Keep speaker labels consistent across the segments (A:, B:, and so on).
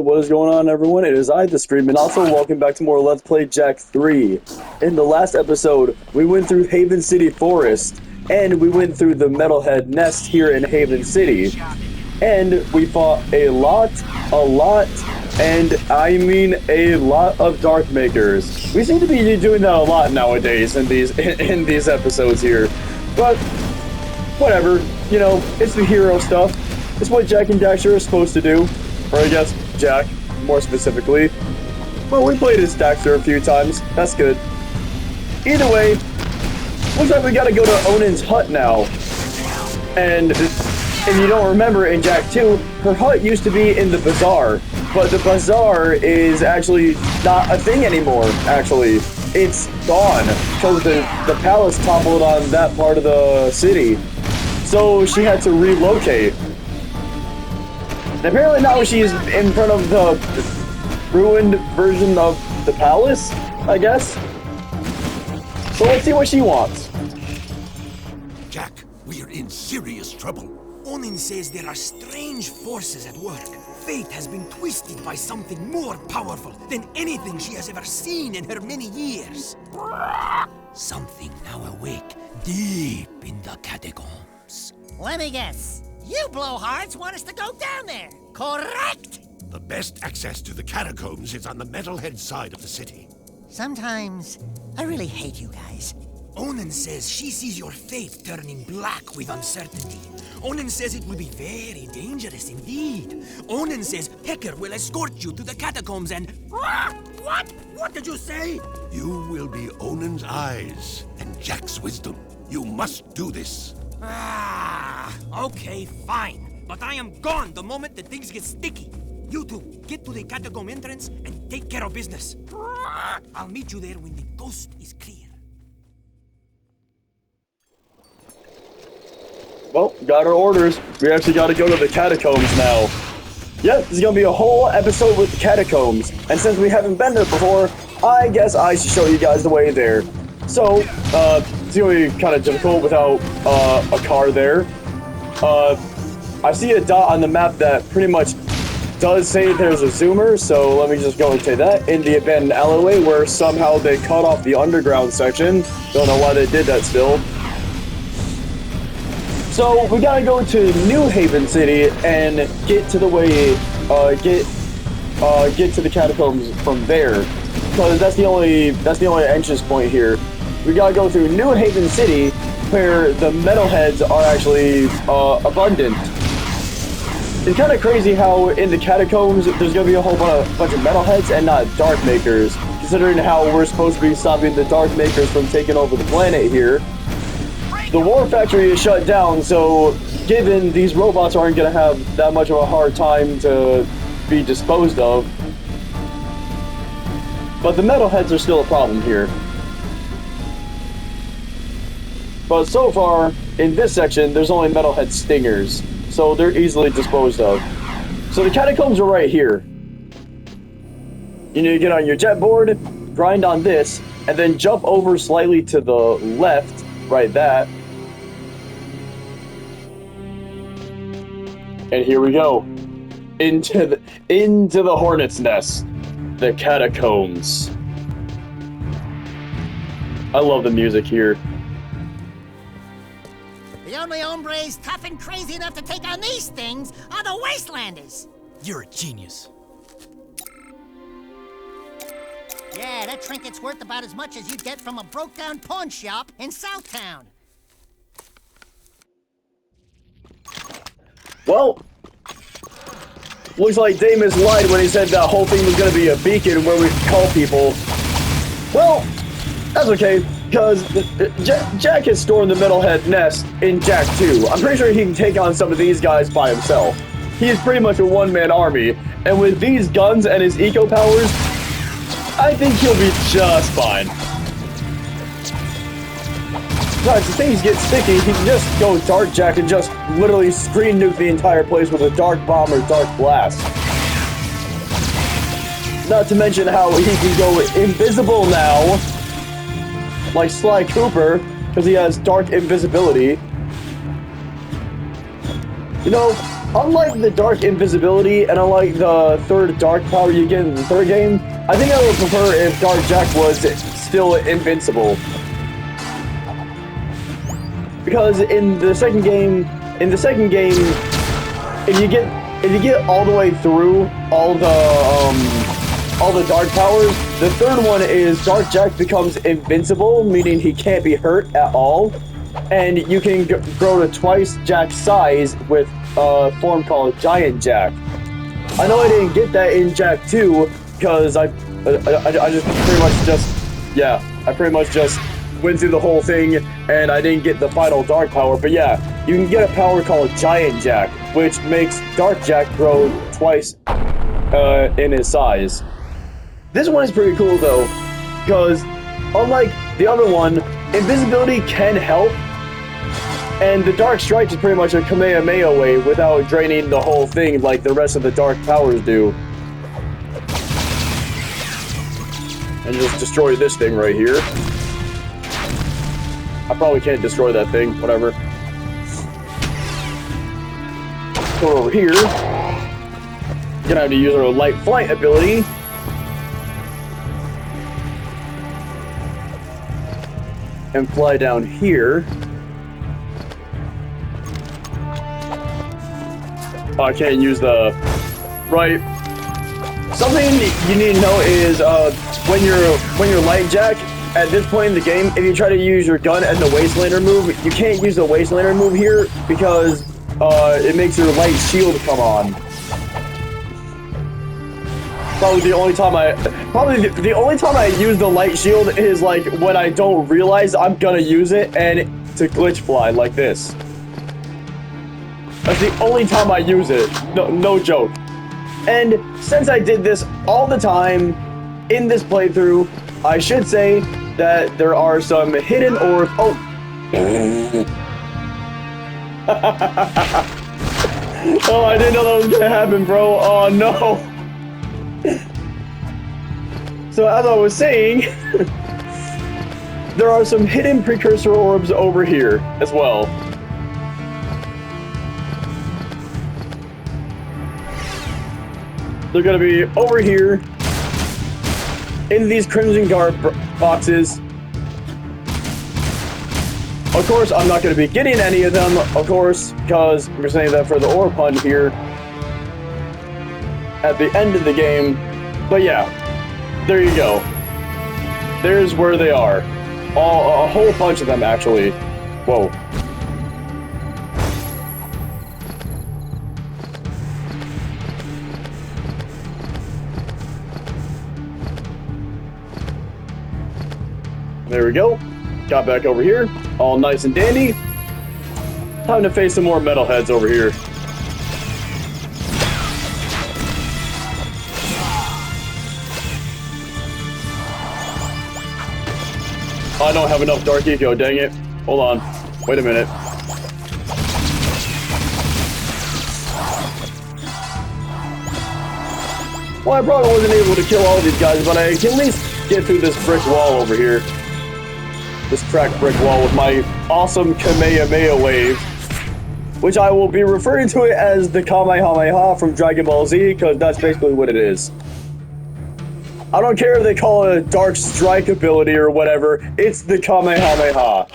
A: what is going on, everyone? It is I, the Stream, and also welcome back to more Let's Play Jak 3. In the last episode, we went through Haven City Forest, and we went through the Metalhead Nest here in Haven City. And we fought a lot, and I mean a lot of Dark Makers. We seem to be doing that a lot nowadays in these episodes here. But, whatever, you know, it's the hero stuff. It's what Jak and Daxter are supposed to do. Or I guess Jak, more specifically. Well, we played as Daxter a few times. That's good. Either way, looks like we gotta go to Onan's hut now. And if you don't remember, in Jak 2, her hut used to be in the bazaar. But the bazaar is actually not a thing anymore, actually. It's gone. Because the palace toppled on that part of the city. So she had to relocate. And apparently now she's in front of the ruined version of the palace, I guess. So let's see what she wants.
B: Jak, we're in serious trouble.
C: Onan says there are strange forces at work. Fate has been twisted by something more powerful than anything she has ever seen in her many years. Something now awake deep in the catacombs.
D: Let me guess. You blowhards want us to go down there, correct?
B: The best access to the catacombs is on the metalhead side of the city.
D: Sometimes I really hate you guys.
C: Onan says she sees your fate turning black with uncertainty. Onan says it will be very dangerous indeed. Onan says Hecker will escort you to the catacombs and... What? What did you say?
B: You will be Onan's eyes and Jak's wisdom. You must do this.
C: Okay, fine. But I am gone the moment that things get sticky. You two, get to the catacomb entrance and take care of business. I'll meet you there when the coast is clear.
A: Well, got our orders. We actually got to go to the catacombs now. Yep, this is going to be a whole episode with the catacombs. And since we haven't been there before, I guess I should show you guys the way there. So, it's going to be kind of difficult without a car there. I see a dot on the map that pretty much does say there's a zoomer, so let me just go and say that. In the abandoned alleyway where somehow they cut off the underground section. Don't know why they did that still. So we gotta go to New Haven City and get to the way, get to the catacombs from there, because that's the only entrance point here. We gotta go through New Haven City, where the metalheads are actually abundant. It's kind of crazy how in the catacombs there's gonna be a whole bunch of metalheads and not dark makers, considering how we're supposed to be stopping the dark makers from taking over the planet here. The war factory is shut down, so given these robots aren't going to have that much of a hard time to be disposed of. But the metalheads are still a problem here. But so far, in this section, there's only metalhead stingers, so they're easily disposed of. So the catacombs are right here. You need to get on your jet board, grind on this, and then jump over slightly to the left, right that. And here we go, into the hornet's nest, the catacombs. I love the music here.
D: The only hombres tough and crazy enough to take on these things are the Wastelanders.
C: You're a genius.
D: Yeah, that trinket's worth about as much as you'd get from a broke-down pawn shop in Southtown.
A: Well, looks like Damus lied when he said that whole thing was going to be a beacon where we could call people. Well, that's okay, because Jak has stormed the metalhead nest in Jak 2. I'm pretty sure he can take on some of these guys by himself. He is pretty much a one-man army, and with these guns and his eco powers, I think he'll be just fine. Besides, if things get sticky, he can just go Dark Jak and just literally screen nuke the entire place with a dark bomb or dark blast. Not to mention how he can go invisible now, like Sly Cooper, because he has dark invisibility. You know, unlike the dark invisibility and unlike the third dark power you get in the third game, I think I would prefer if Dark Jak was still invincible. Because in the second game, if you get all the way through all the dark powers, the third one is Dark Jak becomes invincible, meaning he can't be hurt at all, and you can grow to twice Jak's size with a form called Giant Jak. I know I didn't get that in Jak 2 because I pretty much just went through the whole thing and I didn't get the final dark power. But yeah, you can get a power called Giant Jak, which makes Dark Jak grow twice in his size. This one is pretty cool though, because unlike the other one, invisibility can help, and the Dark Strike is pretty much a Kamehameha wave without draining the whole thing like the rest of the dark powers do. And just destroy this thing right here. I probably can't destroy that thing, whatever. Go over here. Gonna have to use our light flight ability. And fly down here. Oh, I can't use the... Right. Something you need to know is when you're light Jak, at this point in the game, if you try to use your gun and the Wastelander move, you can't use the Wastelander move here because it makes your light shield come on. Probably the only time I use the light shield is like when I don't realize I'm gonna use it and to glitch fly like this. That's the only time I use it. No joke. And since I did this all the time in this playthrough, I should say that there are some hidden orbs. Oh. Oh, I didn't know that was gonna happen, bro. Oh no. So as I was saying, there are some hidden precursor orbs over here as well. They're gonna be over here in these Crimson Guard boxes. Of course, I'm not gonna be getting any of them, of course, because we're saying that for the orb hunt here at the end of the game. But yeah, there you go. There's where they are. A whole bunch of them, actually. Whoa. There we go. Got back over here. All nice and dandy. Time to face some more metalheads over here. I don't have enough Dark Eco, dang it. Hold on. Wait a minute. Well, I probably wasn't able to kill all these guys, but I can at least get through this brick wall over here. This cracked brick wall with my awesome Kamehameha wave, which I will be referring to it as the Kamehameha from Dragon Ball Z, because that's basically what it is. I don't care if they call it a Dark Strike ability or whatever, it's the Kamehameha.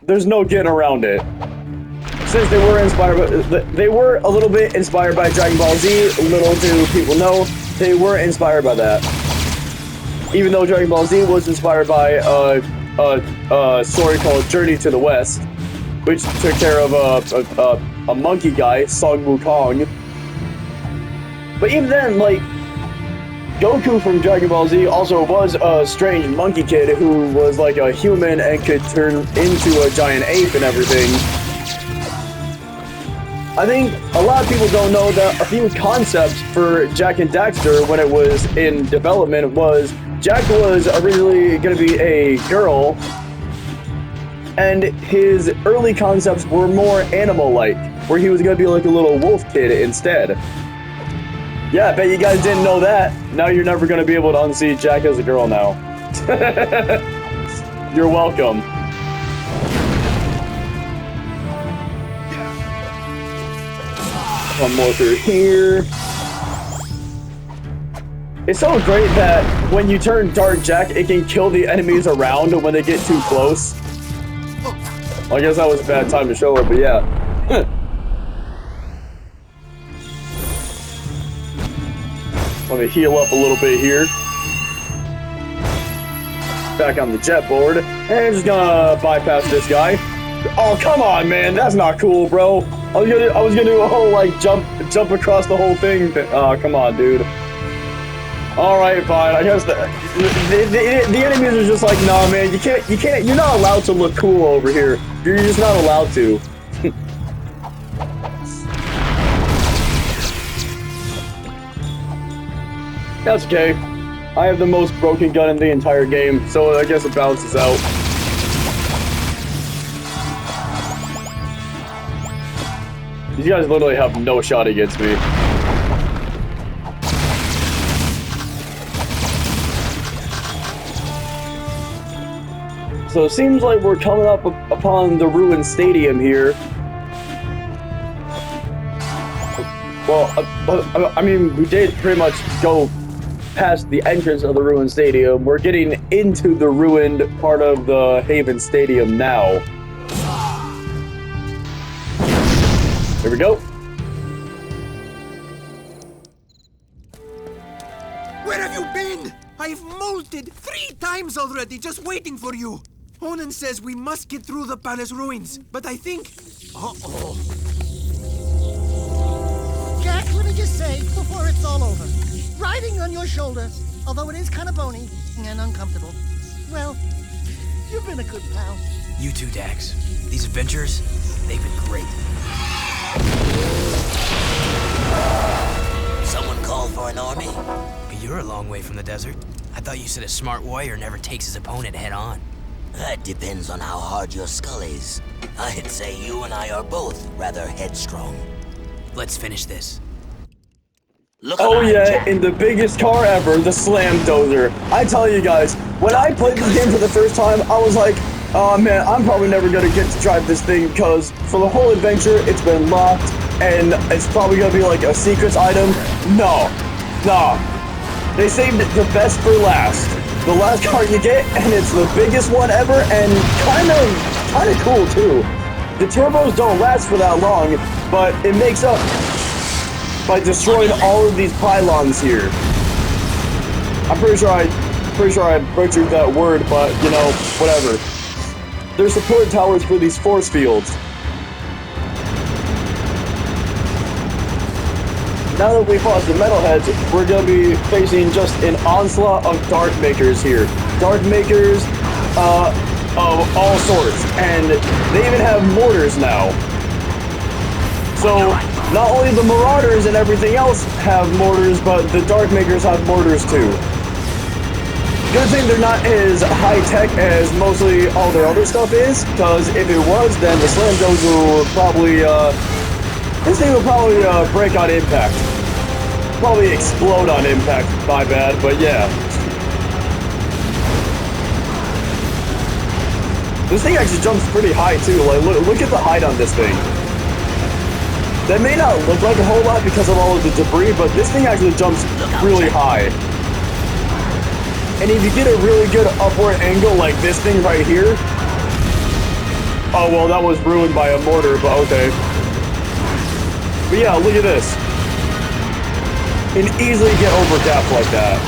A: There's no getting around it. Since they were a little bit inspired by Dragon Ball Z, little do people know, they were inspired by that. Even though Dragon Ball Z was inspired by a story called Journey to the West, which took care of a monkey guy, Song Wukong. But even then, like, Goku from Dragon Ball Z also was a strange monkey kid who was like a human and could turn into a giant ape and everything. I think a lot of people don't know that a few concepts for Jak and Daxter when it was in development was Jak was originally going to be a girl, and his early concepts were more animal-like, where he was going to be like a little wolf kid instead. Yeah, I bet you guys didn't know that. Now you're never going to be able to unsee Jak as a girl now. You're welcome. One more through here. It's so great that when you turn Dark Jak, it can kill the enemies around when they get too close. Well, I guess that was a bad time to show it, but yeah. Let me heal up a little bit here. Back on the jet board. And just gonna bypass this guy. Oh, come on, man. That's not cool, bro. I was gonna do a whole, like, jump across the whole thing. Oh, come on, dude. Alright, fine. I guess the enemies are just like, nah, man, you can't, you're not allowed to look cool over here. You're just not allowed to. That's okay. I have the most broken gun in the entire game, so I guess it balances out. These guys literally have no shot against me. So it seems like we're coming up upon the ruined stadium here. Well, I mean, we did pretty much go past the entrance of the ruined stadium. We're getting into the ruined part of the Haven Stadium now. Here we go.
C: Where have you been? I've molted 3 times already, just waiting for you. Onan says we must get through the palace ruins, but I think... Uh-oh.
D: Jak, let me just say, before it's all over, riding on your shoulder, although it is kind of bony and uncomfortable, well, you've been a good pal.
E: You too, Dax. These adventures, they've been great.
F: Someone call for an army?
E: But you're a long way from the desert. I thought you said a smart warrior never takes his opponent head on.
F: That depends on how hard your skull is. I'd say you and I are both rather headstrong.
E: Let's finish this.
F: Look
A: Oh
F: alive,
A: yeah,
F: Jak.
A: in the biggest car ever, the Slam Dozer. I tell you guys, when I played this game for the first time, I was like, oh man, I'm probably never gonna get to drive this thing because for the whole adventure, it's been locked and it's probably gonna be like a secrets item. No. They saved the best for last. The last car you get, and it's the biggest one ever, and kind of cool too. The turbos don't last for that long, but it makes up by destroying all of these pylons here. I'm pretty sure I butchered that word, but you know, whatever. There's support towers for these force fields. Now that we fought the metalheads, we're gonna be facing just an onslaught of Dark Makers here. Dark Makers of all sorts, and they even have mortars now. So not only the Marauders and everything else have mortars, but the Dark Makers have mortars too. Good thing they're not as high-tech as mostly all their other stuff is, because if it was, then the Slam Dozer would probably, this thing would probably break on impact. Probably explode on impact, my bad, but yeah. This thing actually jumps pretty high too, like look at the height on this thing. That may not look like a whole lot because of all of the debris, but this thing actually jumps really high. And if you get a really good upward angle like this thing right here... Oh, well, that was ruined by a mortar, but okay. But yeah, look at this. You can easily get over gaps like that.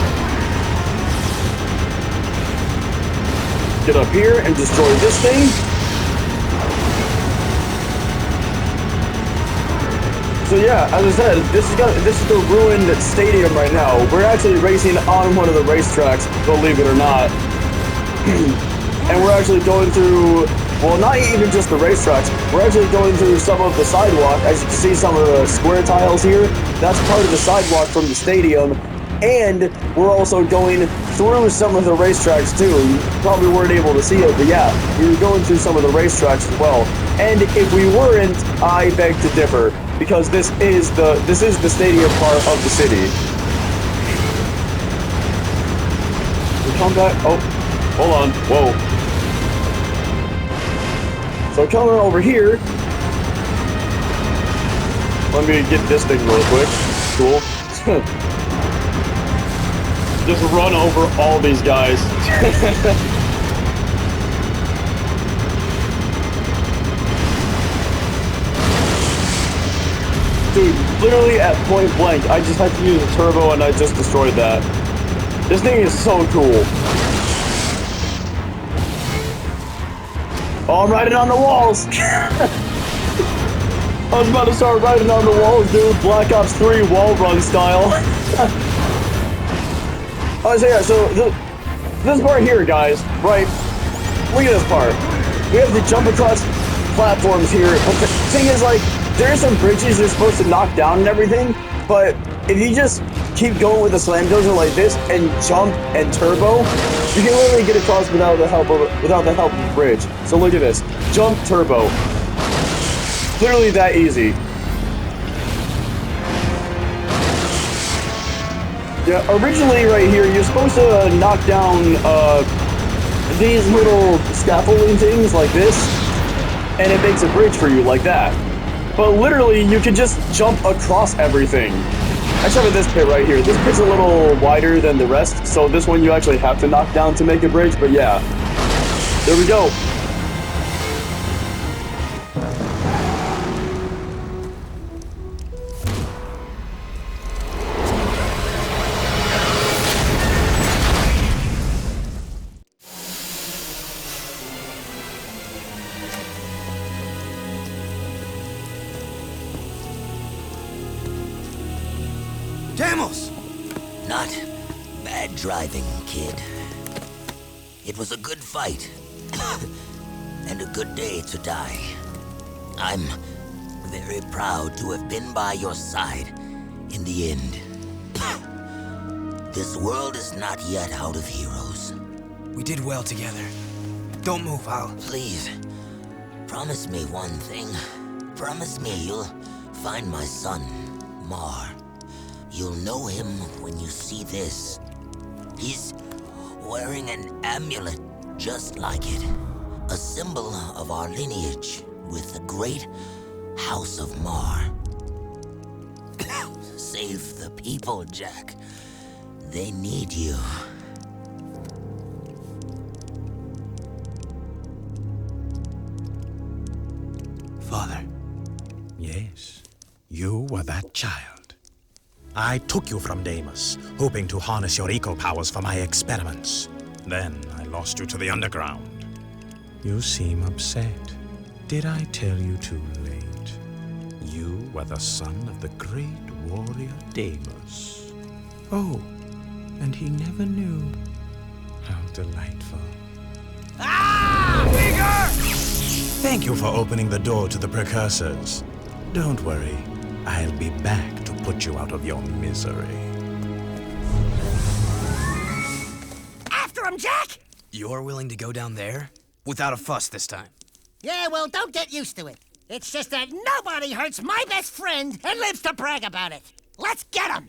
A: Get up here and destroy this thing. So yeah, as I said, this is the ruined stadium right now. We're actually racing on one of the racetracks, believe it or not. And we're actually going through, well, not even just the racetracks. We're actually going through some of the sidewalk. As you can see, some of the square tiles here. That's part of the sidewalk from the stadium. And we're also going through some of the racetracks too. You probably weren't able to see it, but yeah, we were going through some of the racetracks as well. And if we weren't, I beg to differ, because this is the stadium part of the city. We come back. Oh, hold on. Whoa. So coming over here. Let me get this thing real quick. Cool. Just run over all these guys. Dude, literally at point blank, I just had to use a turbo and I just destroyed that. This thing is so cool. Oh, I'm riding on the walls! I was about to start riding on the walls, dude. Black Ops 3 wall run style. Oh, so yeah, so this part here, guys, right? Look at this part. We have to jump across platforms here. But the thing is, like, there are some bridges you're supposed to knock down and everything, but if you just keep going with the slam dozer like this and jump and turbo, you can literally get across without the help of the bridge. So look at this. Jump, turbo. Literally that easy. Yeah, originally right here, you're supposed to knock down these little scaffolding things like this, and it makes a bridge for you like that. But literally, you can just jump across everything. Except for this pit right here. This pit's a little wider than the rest, so this one you actually have to knock down to make a bridge, but yeah. There we go.
C: Damos!
F: Not bad driving, kid. It was a good fight. And a good day to die. I'm very proud to have been by your side in the end. This world is not yet out of heroes.
E: We did well together. Don't move, Al.
F: Please, promise me one thing. Promise me you'll find my son, Mar. You'll know him when you see this. He's wearing an amulet just like it. A symbol of our lineage with the great House of Mar. Save the people, Jak. They need you.
E: Father.
G: Yes, you were that child. I took you from Deimos, hoping to harness your eco powers for my experiments. Then I lost you to the underground. You seem upset. Did I tell you too late? You were the son of the great warrior Deimos. Oh, and he never knew. How delightful.
E: Ah! Bigger!
G: Thank you for opening the door to the precursors. Don't worry, I'll be back to put you out of your misery.
D: After him, Jak!
E: You're willing to go down there? Without a fuss this time.
D: Yeah, well, don't get used to it. It's just that nobody hurts my best friend and lives to brag about it. Let's get him!